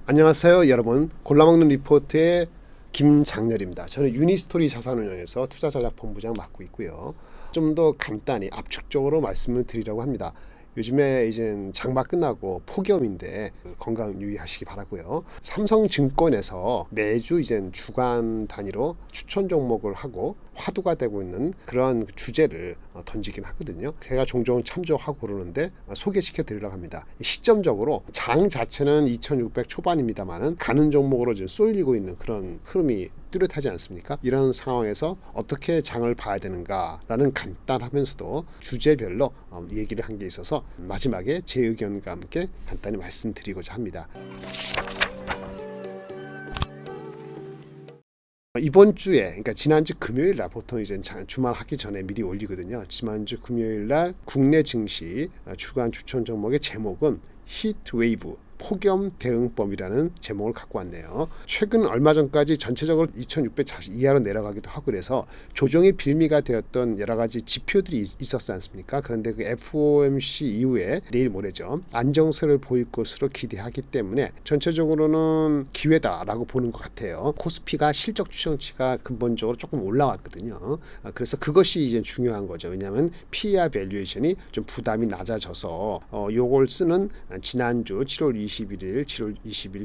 안녕하세요 여러분, 골라먹는 리포트의 김장렬입니다. 저는 유니스토리 자산운용에서 투자전략본부장 맡고 있고요. 좀 더 간단히 압축적으로 말씀을 드리려고 합니다. 요즘에 이제 장마 끝나고 폭염인데 건강 유의하시기 바라고요. 삼성증권에서 매주 이제 주간 단위로 추천 종목을 하고 화두가 되고 있는 그런 주제를 던지긴 하거든요. 제가 종종 참조하고 그러는데 소개시켜 드리려고 합니다. 시점적으로 장 자체는 2600 초반입니다만은 가는 종목으로 지금 쏠리고 있는 그런 흐름이 뚜렷하지 않습니까? 이런 상황에서 어떻게 장을 봐야 되는가라는 간단하면서도 주제별로 얘기를 한 게 있어서 마지막에 제 의견과 함께 간단히 말씀드리고자 합니다. 이번 주에, 그러니까 지난주 금요일 날 보통 이제 주말 하기 전에 미리 올리거든요. 지난주 금요일 날 국내 증시 주간 추천 종목의 제목은 히트웨이브 폭염 대응법이라는 제목을 갖고 왔네요. 최근 얼마 전까지 전체적으로 2640 이하로 내려가기도 하고 그래서 조정의 빌미가 되었던 여러 가지 지표들이 있었지 않습니까? 그런데 그 FOMC 이후에 내일 모레죠. 안정세를 보일 것으로 기대하기 때문에 전체적으로는 기회다라고 보는 것 같아요. 코스피가 실적 추정치가 근본적으로 조금 올라왔거든요. 그래서 그것이 이제 중요한 거죠. 왜냐하면 PER 밸류에이션이 좀 부담이 낮아져서 요걸 쓰는 지난주 7월 20일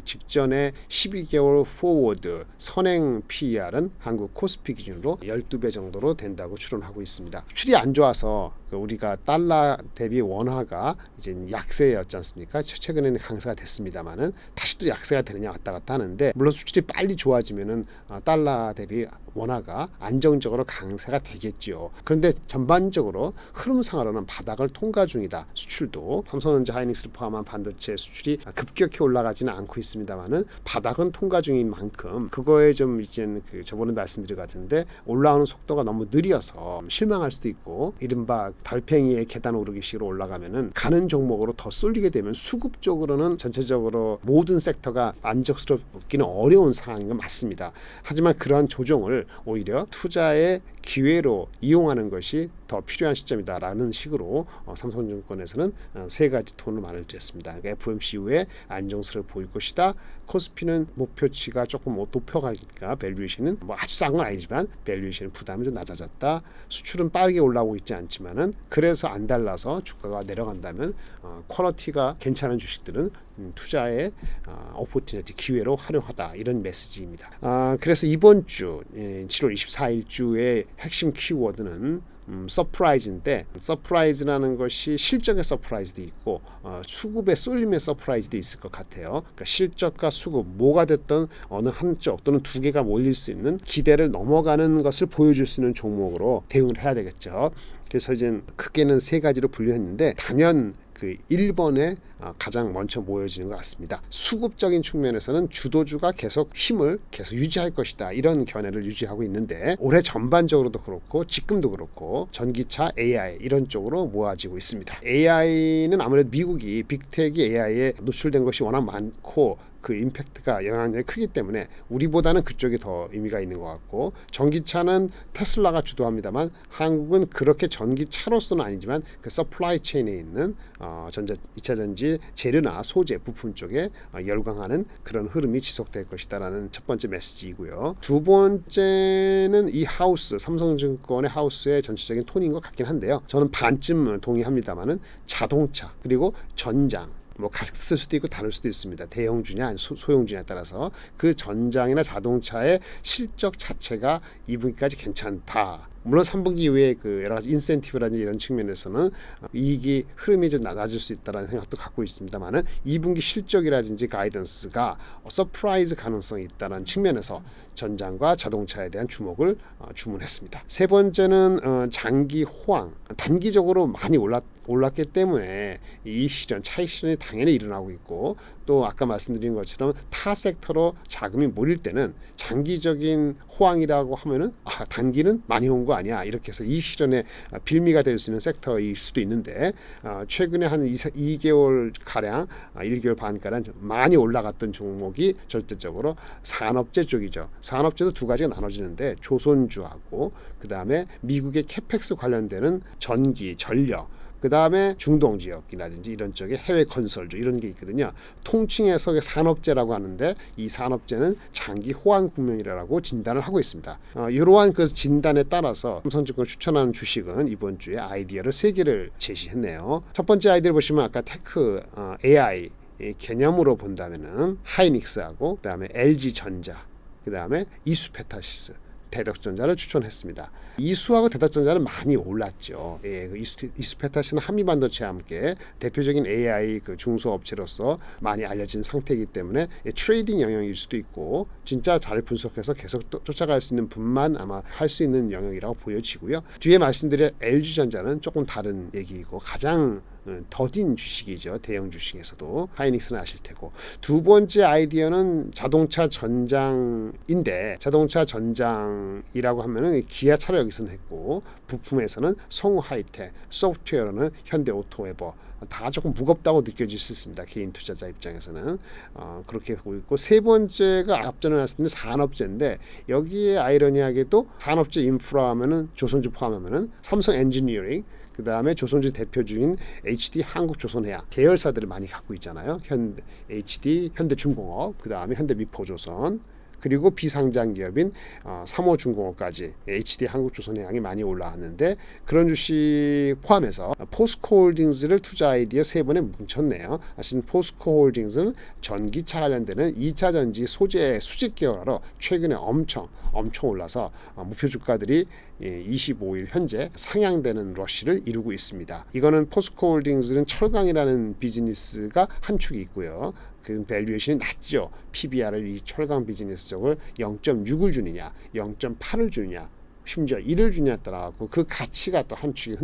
직전에 12개월 포워드 선행 PER은 한국 코스피 기준으로 12배 정도로 된다고 추론하고 있습니다. 수출이 안 좋아서 우리가 달러 대비 원화가 이제 약세였지 않습니까? 최근에는 강세가 됐습니다만은 다시 또 약세가 되느냐 왔다 갔다 하는데 물론 수출이 빨리 좋아지면은 달러 대비 원화가 안정적으로 강세가 되겠죠. 그런데 전반적으로 흐름상으로는 바닥을 통과 중이다. 수출도 삼성전자 하이닉스를 포함한 반도체 수출이 급격히 올라가지는 않고 있습니다만은 바닥은 통과 중인 만큼 그거에 좀 이제 저번에 말씀드린 것 같은데 올라오는 속도가 너무 느려서 실망할 수도 있고 이른바 달팽이의 계단 오르기식으로 올라가면은 가는 종목으로 더 쏠리게 되면 수급 적으로는 전체적으로 모든 섹터가 만족스럽기는 어려운 상황인 건 맞습니다. 하지만 그러한 조정을 오히려 투자의 기회로 이용하는 것이 더 필요한 시점이다라는 식으로 삼성증권에서는 세 가지 톤을 말을 드렸습니다. 그러니까 FOMC 이후에 안정세를 보일 것이다. 코스피는 목표치가 조금 높여가니까 밸류에이션은 뭐 아주 싼 건 아니지만 밸류에이션 부담이 좀 낮아졌다. 수출은 빠르게 올라오고 있지 않지만은 그래서 안 달라서 주가가 내려간다면 퀄리티가 괜찮은 주식들은 투자의 오퍼튜니티 기회로 활용하다 이런 메시지입니다. 그래서 이번 주 7월 24일 주의 핵심 키워드는 서프라이즈인데 서프라이즈라는 것이 실적의 서프라이즈도 있고 수급의 쏠림의 서프라이즈도 있을 것 같아요. 그러니까 실적과 수급 뭐가 됐든 어느 한쪽 또는 두 개가 몰릴 수 있는 기대를 넘어가는 것을 보여줄 수 있는 종목으로 대응을 해야 되겠죠. 그래서 이제 크게는 세 가지로 분류했는데 단연 그 1번에 가장 먼저 모여지는 것 같습니다. 수급적인 측면에서는 주도주가 계속 힘을 계속 유지할 것이다. 이런 견해를 유지하고 있는데 올해 전반적으로도 그렇고 지금도 그렇고 전기차, AI 이런 쪽으로 모아지고 있습니다. AI는 아무래도 미국이 빅테크 AI에 노출된 것이 워낙 많고 그 임팩트가 영향력이 크기 때문에 우리보다는 그쪽이 더 의미가 있는 것 같고 전기차는 테슬라가 주도합니다만 한국은 그렇게 전기차로서는 아니지만 그 서플라이 체인에 있는 2차 전지 재료나 소재 부품 쪽에 열광하는 그런 흐름이 지속될 것이다라는 첫 번째 메시지이고요. 두 번째는 이 하우스 삼성증권의 하우스의 전체적인 톤인 것 같긴 한데요. 저는 반쯤 동의합니다만은 자동차 그리고 전장 뭐 같을 수도 있고 다를 수도 있습니다. 대형주냐 소형주냐에 따라서 그 전장이나 자동차의 실적 자체가 2분기까지 괜찮다. 물론 3분기 이후에 그 여러 가지 인센티브라든지 이런 측면에서는 이익이 흐름이 좀 낮아질 수 있다는 생각도 갖고 있습니다만은 2분기 실적이라든지 가이던스가 서프라이즈 가능성이 있다는 측면에서 전장과 자동차에 대한 주목을 주문했습니다. 세 번째는 장기 호황 단기적으로 많이 올랐기 때문에 이 실현 차익 실현이 당연히 일어나고 있고 또 아까 말씀드린 것처럼 타 섹터로 자금이 몰릴 때는 장기적인 호황이라고 하면은 단기는 많이 온 거 아니야 이렇게 해서 이 실현의 빌미가 될 수 있는 섹터일 수도 있는데 최근에 한 2개월 가량 1개월 반 가량 많이 올라갔던 종목이 절대적으로 산업재 쪽이죠. 산업재도 두 가지가 나눠지는데 조선주하고 그 다음에 미국의 캐펙스 관련되는 전기, 전력 그 다음에 중동 지역이라든지 이런 쪽에 해외 건설주 이런 게 있거든요. 통칭해서 산업재라고 하는데 이 산업재는 장기 호황 국면이라고 진단을 하고 있습니다. 이러한 그 진단에 따라서 삼성증권 추천하는 주식은 이번 주에 아이디어를 3개를 제시했네요. 첫 번째 아이디어를 보시면 아까 테크 AI 개념으로 본다면은 하이닉스하고 그다음에 LG전자, 그다음에 이수페타시스, 대덕전자를 추천했습니다. 이수하고 대덕전자는 많이 올랐죠. 예, 이수페타시는 한미반도체와 함께 대표적인 AI 그 중소업체로서 많이 알려진 상태이기 때문에 트레이딩 영역일 수도 있고 진짜 잘 분석해서 계속 쫓아갈 수 있는 분만 아마 할 수 있는 영역이라고 보여지고요. 뒤에 말씀드릴 LG전자는 조금 다른 얘기이고 가장 더딘 주식이죠. 대형 주식에서도 하이닉스는 아실 테고. 두 번째 아이디어는 자동차 전장인데 자동차 전장이라고 하면은 기아차를 여기서는 했고 부품에서는 성우 하이텍, 소프트웨어로는 현대 오토웨버 다 조금 무겁다고 느껴질 수 있습니다. 개인 투자자 입장에서는 그렇게 보고 있고 세 번째가 앞전에 나왔을 때 산업재인데 여기에 아이러니하게도 산업재 인프라 하면은 조선주 포함하면은 삼성 엔지니어링 그 다음에 조선주 대표 중인 HD 한국조선해양 계열사들을 많이 갖고 있잖아요. HD 현대중공업, 그 다음에 현대미포조선, 그리고 비상장 기업인 삼호중공업까지 HD 한국조선해양이 많이 올라왔는데 그런 주식 포함해서 포스코홀딩스를 투자 아이디어 3번에 뭉쳤네요. 사실 포스코홀딩스는 전기차 관련되는 2차 전지 소재 수직 계열화로 최근에 엄청 올라서 목표 주가들이 25일 현재 상향되는 러시를 이루고 있습니다. 이거는 포스코홀딩스는 철강이라는 비즈니스가 한 축이 있고요. 그 밸류에이션이 낮죠. PBR을 이 철강 비즈니스 쪽을 0.6을 주느냐 0.8을 주느냐 심지어 1을 주냐에 따라 그 가치가 또 한 축이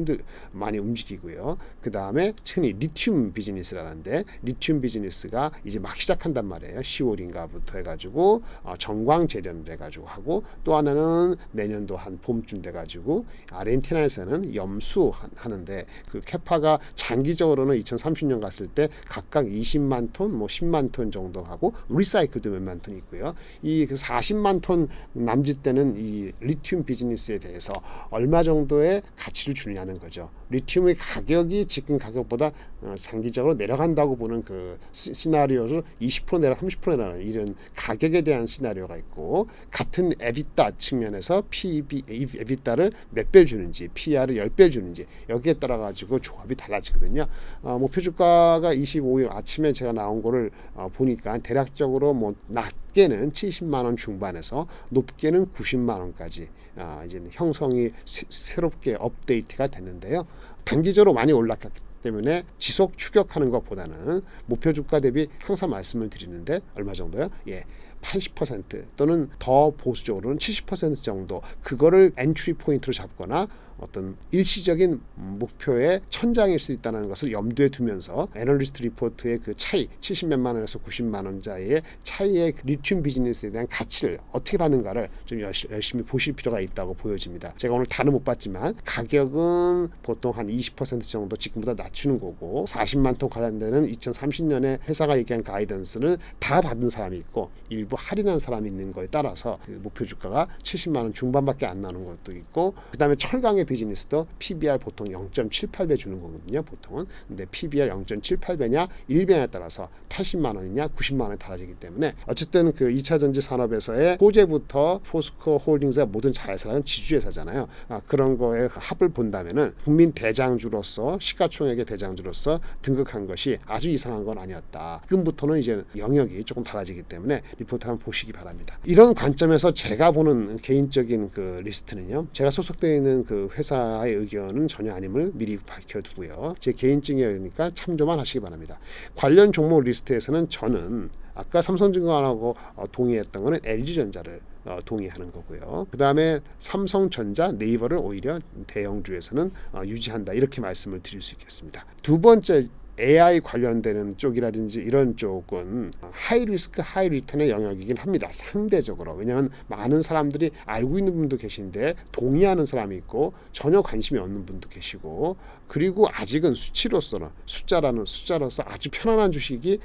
많이 움직이고요. 그 다음에 흔히 리튬 비즈니스라는데 리튬 비즈니스가 이제 막 시작한단 말이에요. 10월인가부터 해가지고 정광 재련을 해가지고 하고 또 하나는 내년도 한 봄쯤 돼가지고 아르헨티나에서는 염수 하는데 그 캐파가 장기적으로는 2030년 갔을 때 각각 20만 톤, 뭐 10만 톤 정도 하고 리사이클도 몇만 톤 있고요. 이 40만 톤 남짓 되는 이 리튬 비즈니스에 대해서 얼마 정도의 가치를 주느냐는 거죠. 리튬의 가격이 지금 가격보다 장기적으로 내려간다고 보는 그 시나리오를 20% 내려 30% 내려가는 이런 가격에 대한 시나리오가 있고 같은 에비타 측면에서 에비타를 몇 배 주는지 PR을 10배 주는지 여기에 따라 가지고 조합이 달라지거든요. 목표 주가가 25일 아침에 제가 나온 거를 보니까 대략적으로 뭐 낮게는 70만 원 중반에서 높게는 90만 원까지 이제 형성이 새롭게 업데이트가 됐는데요. 단기적으로 많이 올랐기 때문에 지속 추격하는 것보다는 목표 주가 대비 항상 말씀을 드리는데 얼마 정도요? 80% 또는 더 보수적으로는 70% 정도 그거를 엔트리 포인트로 잡거나 어떤 일시적인 목표의 천장일 수 있다는 것을 염두에 두면서 애널리스트 리포트의 그 차이 70몇만 원에서 90만 원 사이의 차이의 리튬 비즈니스에 대한 가치를 어떻게 받는가를 좀 열심히 보실 필요가 있다고 보여집니다. 제가 오늘 다는 못 봤지만 가격은 보통 한 20% 정도 지금보다 낮추는 거고 40만 톤 관련되는 2030년에 회사가 얘기한 가이던스를 다 받은 사람이 있고 일부 할인한 사람이 있는 거에 따라서 그 목표 주가가 70만 원 중반밖에 안 나오는 것도 있고 그 다음에 철강의 비즈니스도 PBR 보통 0.78배 주는 거거든요. 보통은. 근데 PBR 0.78배냐 1배냐에 따라서 80만 원이냐 90만 원이 달라지기 때문에 어쨌든 그 2차 전지 산업에서의 소재부터 포스코 홀딩스가 모든 자회사는 지주회사잖아요. 그런 거에 합을 본다면은 국민 대장주로서 시가총액의 대장주로서 등극한 것이 아주 이상한 건 아니었다. 지금부터는 이제 영역이 조금 달라지기 때문에 리포트 한번 보시기 바랍니다. 이런 관점에서 제가 보는 개인적인 그 리스트는요. 제가 소속되어 있는 그 회사의 의견은 전혀 아님을 미리 밝혀두고요. 제 개인적인 의견이니까 참조만 하시기 바랍니다. 관련 종목 리스트에서는 저는 아까 삼성증권하고 동의했던 거는 LG전자를 동의하는 거고요. 그 다음에 삼성전자, 네이버를 오히려 대형주에서는 유지한다 이렇게 말씀을 드릴 수 있겠습니다. 두 번째 AI 관련되는 쪽이라든지 이런 쪽은 하이 리스크 하이 리턴의 영역이긴 합니다. 상대적으로. 왜냐하면 많은 사람들이 알고 있는 분도 계신데 동의하는 사람이 있고 전혀 관심이 없는 분도 계시고, 그리고 아직은 숫자로서 아주 편안한 주식이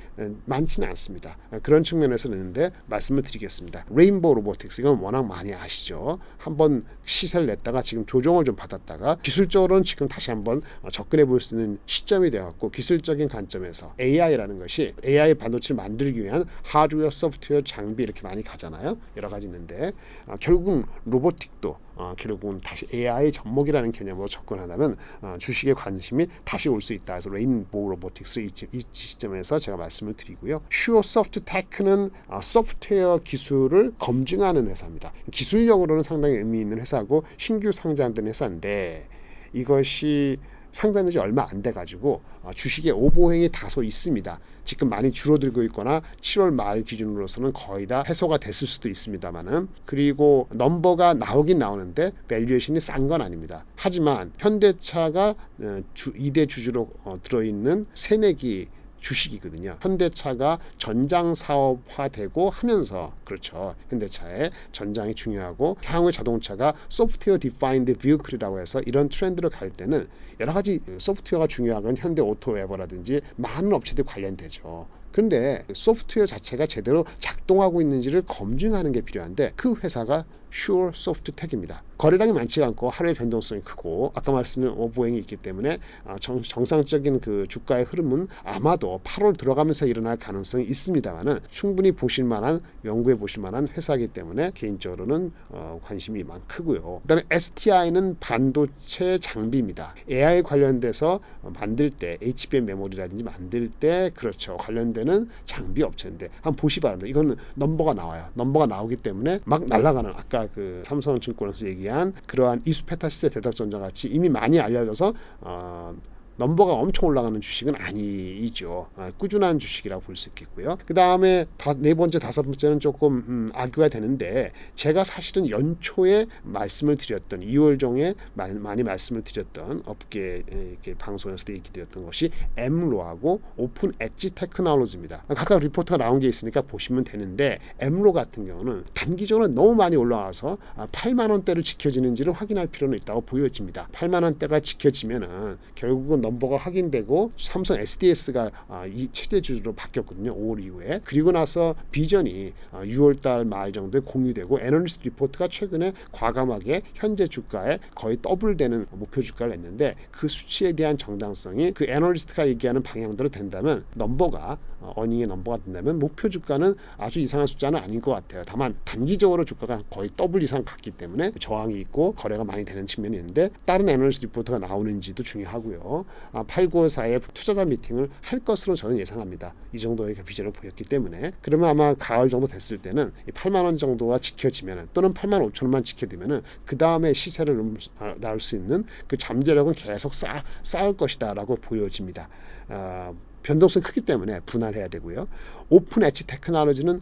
많지는 않습니다. 그런 측면에서 있는데 말씀을 드리겠습니다. 레인보우 로보틱스, 이건 워낙 많이 아시죠. 한번 시세를 냈다가 지금 조정을 좀 받았다가 기술적으로는 지금 다시 한번 접근해 볼 수 있는 시점이 되었고, 기술적인 관점에서 AI라는 것이 AI 반도체를 만들기 위한 하드웨어, 소프트웨어, 장비 이렇게 많이 가잖아요. 여러 가지 있는데 결국은 로보틱도 결국은 다시 AI 접목이라는 개념으로 접근하려면 주식에 관심이 다시 올 수 있다. 그래서 레인보우 로보틱스 이 시점에서 제가 말씀을 드리고요. 슈어소프트테크는 소프트웨어 기술을 검증하는 회사입니다. 기술력으로는 상당히 의미 있는 회사고 신규 상장된 회사인데, 이것이 상장된 지 얼마 안 돼가지고 주식의 오보행이 다소 있습니다. 지금 많이 줄어들고 있거나 7월 말 기준으로서는 거의 다 해소가 됐을 수도 있습니다만은, 그리고 넘버가 나오긴 나오는데 밸류에이션이 싼 건 아닙니다. 하지만 현대차가 2대 주주로 들어있는 새내기 주식이거든요. 현대차가 전장 사업화되고 하면서, 그렇죠, 현대차의 전장이 중요하고 향후 자동차가 소프트웨어 디파인드 비클이라고 해서 이런 트렌드를 갈 때는 여러 가지 소프트웨어가 중요한 현대 오토웨버라든지 많은 업체들이 관련되죠. 그런데 소프트웨어 자체가 제대로 작동하고 있는지를 검증하는 게 필요한데, 그 회사가 슈어소프트텍입니다. 거래량이 많지 않고 하루의 변동성이 크고 아까 말씀드린 오보행이 있기 때문에 정상적인 그 주가의 흐름은 아마도 8월 들어가면서 일어날 가능성이 있습니다만은 충분히 보실만한, 연구해 보실만한 회사이기 때문에 개인적으로는 관심이 크고요. 그다음에 STI는 반도체 장비입니다. AI 관련돼서 만들 때 HBM 메모리라든지 만들 때, 그렇죠, 관련되는 장비 업체인데 한번 보시 바랍니다. 이거는 넘버가 나와요. 넘버가 나오기 때문에 막 날아가는, 아까 그 삼성증권에서 얘기한 그러한 이수페타 시세 대덕전자 같이 이미 많이 알려져서 넘버가 엄청 올라가는 주식은 아니죠. 꾸준한 주식이라고 볼 수 있겠고요. 그 다음에 네 번째, 다섯 번째는 조금 악유가 되는데, 제가 사실은 연초에 말씀을 드렸던 2월 중에 많이 말씀을 드렸던 업계 방송에서도 얘기드렸던 것이 엠로하고 오픈 엣지 테크놀로지입니다. 각각 리포트가 나온 게 있으니까 보시면 되는데, 엠로 같은 경우는 단기적으로 너무 많이 올라와서 8만 원대를 지켜지는지를 확인할 필요는 있다고 보여집니다. 8만 원대가 지켜지면은 결국은 넘버가 확인되고 삼성 SDS가 이 최대 주주로 바뀌었거든요. 5월 이후에. 그리고 나서 비전이 6월달 말 정도에 공유되고, 애널리스트 리포트가 최근에 과감하게 현재 주가에 거의 더블되는 목표 주가를 냈는데, 그 수치에 대한 정당성이 그 애널리스트가 얘기하는 방향대로 된다면, 넘버가 어닝의 넘버가 된다면 목표 주가는 아주 이상한 숫자는 아닌 것 같아요. 다만 단기적으로 주가가 거의 더블 이상 갔기 때문에 저항이 있고 거래가 많이 되는 측면이 있는데, 다른 애널리스트 리포트가 나오는지도 중요하고요. 894의 투자자 미팅을 할 것으로 저는 예상합니다. 이 정도의 비전을 보였기 때문에. 그러면 아마 가을 정도 됐을 때는 8만 원 정도가 지켜지면, 또는 8만 5천 원만 지켜지면 그 다음에 시세를 나올 수 있는 그 잠재력은 계속 쌓을 것이다라고 보여집니다. 변동성이 크기 때문에 분할해야 되고요. 오픈 엣지 테크놀로지는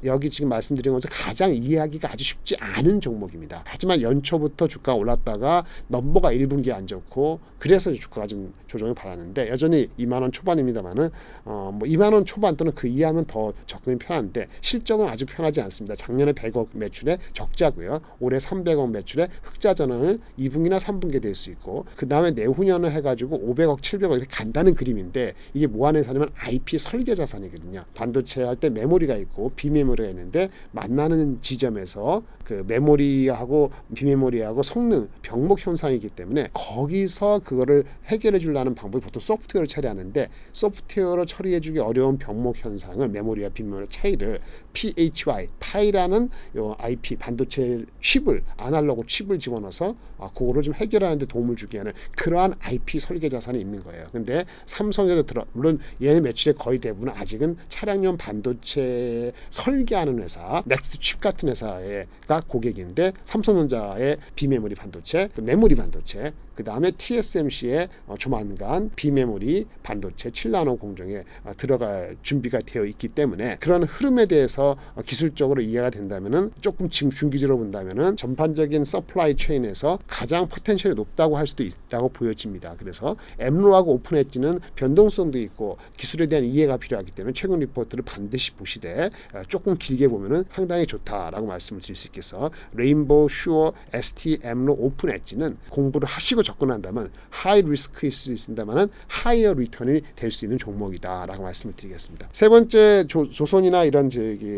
여기 지금 말씀드린 것처럼 가장 이해하기가 아주 쉽지 않은 종목입니다. 하지만 연초부터 주가가 올랐다가 넘버가 1분기에 안 좋고, 그래서 주가가 좀 조정을 받았는데 여전히 2만 원 초반입니다만은 뭐 2만 원 초반 또는 그 이하면 더 접근이 편한데, 실적은 아주 편하지 않습니다. 작년에 100억 매출에 적자고요. 올해 300억 매출에 흑자 전환을 2분기나 3분기에 될 수 있고, 그 다음에 내후년을 해가지고 500억, 700억 이렇게 간다는 그림인데, 이게 뭐 하는 회사냐면 IP 설계 자산이거든요. 반도체 할 때 메모리가 있고 비메모리가 있는데, 만나는 지점에서 그 메모리하고 비메모리하고 성능 병목 현상이기 때문에 거기서 그거를 해결해 주려는 방법이 보통 소프트웨어를 처리하는데, 소프트웨어로 처리해 주기 어려운 병목 현상을, 메모리와 비메모리 차이를 PHY, 파이라는 요 IP 반도체 칩을, 아날로그 칩을 집어넣어서 그거를 좀 해결하는 데 도움을 주게 하는 그러한 IP 설계 자산이 있는 거예요. 근데 삼성에도 물론 얘네 매출의 거의 대부분은 아직은 차량용 반도체 설계하는 회사, 넥스트 칩 같은 회사가 고객인데, 삼성전자의 비메모리 반도체, 메모리 반도체, 그 다음에 TSMC의 조만간 비메모리 반도체 7나노 공정에 들어갈 준비가 되어 있기 때문에 그런 흐름에 대해서 기술적으로 이해가 된다면은 조금 중기적으로 본다면은 전반적인 서플라이 체인에서 가장 포텐셜이 높다고 할 수도 있다고 보여집니다. 그래서 엠로하고 오픈 엣지는 변동성도 있고 기술에 대한 이해가 필요하기 때문에 최근 리포트를 반드시 보시되 조금 길게 보면은 상당히 좋다라고 말씀을 드릴 수 있겠어. 레인보우, 슈어, ST, 엠로, 오픈 엣지는 공부를 하시고 접근한다면 하이 리스크일 수 있습니다만은 하이어 리턴이 될 수 있는 종목이다라고 말씀을 드리겠습니다. 세 번째 조선이나 이런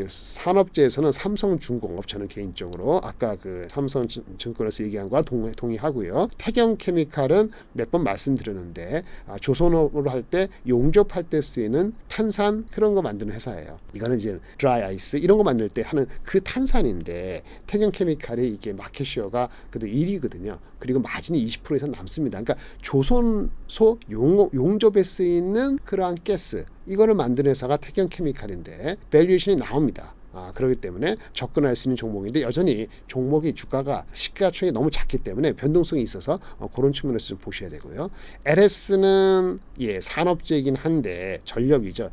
산업재에서는 삼성중공업 저는 개인적으로 아까 그 삼성증권에서 얘기한 거와 동의하고요. 태경케미칼은 몇 번 말씀드렸는데 조선업으로 할 때 용접할 때 쓰이는 탄산 그런 거 만드는 회사예요. 이거는 이제 드라이 아이스 이런 거 만들 때 하는 그 탄산인데 태경케미칼이 이게 마켓시어가 그래도 1위거든요. 그리고 마진이 20% 이상 남습니다. 그러니까 조선소 용접에 쓰이는 그러한 가스 이거를 만드는 회사가 태경케미칼인데 밸류에이션이 나옵니다. 그렇기 때문에 접근할 수 있는 종목인데 여전히 종목이 주가가 시가총액이 너무 작기 때문에 변동성이 있어서 그런 측면에서 좀 보셔야 되고요. LS는 산업재이긴 한데 전력이죠.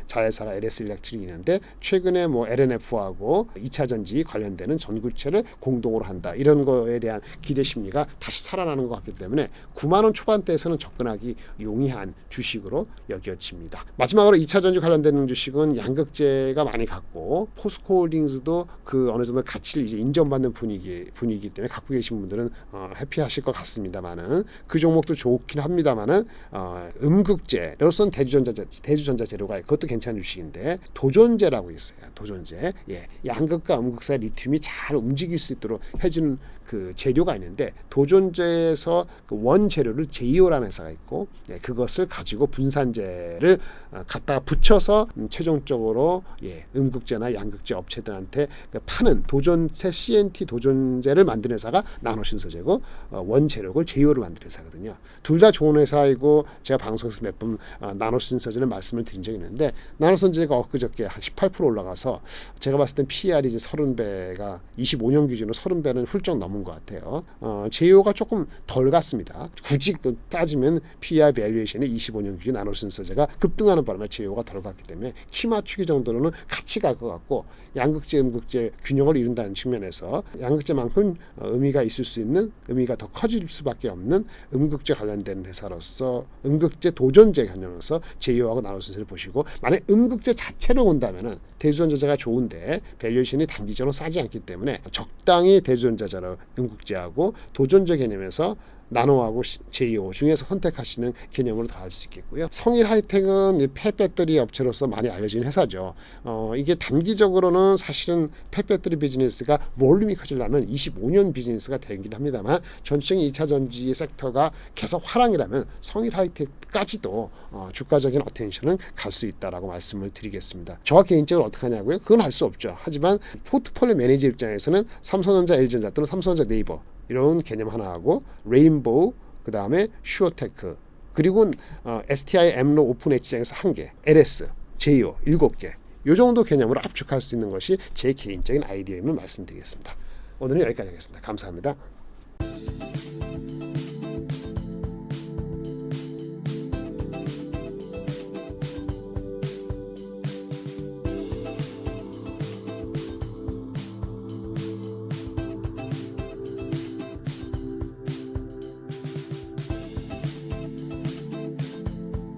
자회사가 LS 일렉트릭이 있는데 최근에 뭐 LNF하고 2차 전지 관련되는 전구체를 공동으로 한다. 이런 거에 대한 기대 심리가 다시 살아나는 것 같기 때문에 9만 원 초반대에서는 접근하기 용이한 주식으로 여겨집니다. 마지막으로 2차 전지 관련되는 주식은 양극재가 많이 갔고 포스코홀딩스도 그 어느 정도 가치를 이제 인정받는 분위기 때문에 갖고 계신 분들은 해피하실 것 같습니다만은 그 종목도 좋긴 합니다만은 음극재로서는 대주전자재료가 그것도 괜찮은 주식인데 도전재라고 있어요. 도전재 양극과 음극 사이 리튬이 잘 움직일 수 있도록 해주는 그 재료가 있는데 도전재에서 그 원재료를 제이오라는 회사가 있고 그것을 가지고 분산재를 갖다가 붙여서 최종적으로 음극재나 양극재 업체들한테 파는 도전재 CNT 도전재를 만드는 회사가 나노신소재고 원재료를 제이오를 만드는 회사거든요. 둘 다 좋은 회사이고 제가 방송에서 몇 번 나노신소재는 말씀을 드린 적이 있는데 나노신소재가 엊그저께 한 18% 올라가서 제가 봤을 땐 PER이 이제 30배가 25년 기준으로 30배는 훌쩍 넘은 것 같아요. 제이오가 조금 덜 갔습니다. 굳이 따지면 PER 밸류에이션이 25년 기준 나노신소재가 급등하는 바람에 제이오가 덜 갔기 때문에 키 맞추기 정도로는 같이 갈 것 같고 양극재, 음극재 균형을 이룬다는 측면에서 양극재만큼 의미가 있을 수 있는 의미가 더 커질 수밖에 없는 음극재 관련된 회사로서 음극재 도전재 관련해서 제이오하고 나노신소재를 보시고 만약 음극재 자체로 본다면은 대주전자재가 좋은데 밸류에이션이 단기적으로 싸지 않기 때문에 적당히 대주전자재로 음극재하고 도전재 개념에서 나노하고 제이오 중에서 선택하시는 개념으로 다 할 수 있겠고요. 성일하이텍은 폐배터리 업체로서 많이 알려진 회사죠. 이게 단기적으로는 사실은 폐배터리 비즈니스가 볼륨이 커지려면 25년 비즈니스가 되긴 합니다만 전체적인 2차 전지 섹터가 계속 화랑이라면 성일하이텍까지도 주가적인 어텐션은 갈 수 있다라고 말씀을 드리겠습니다. 저와 개인적으로 어떻게 하냐고요? 그건 할 수 없죠. 하지만 포트폴리오 매니저 입장에서는 삼성전자, LG전자 또는 삼성전자 네이버 이런 개념 하나 하고 레인보우 그 다음에 슈어테크 그리고 STI 엠로 오픈 엣지장에서 1개 LS 제이오 7개 이 정도 개념으로 압축할 수 있는 것이 제 개인적인 아이디어임을 말씀드리겠습니다. 오늘은 여기까지 하겠습니다. 감사합니다.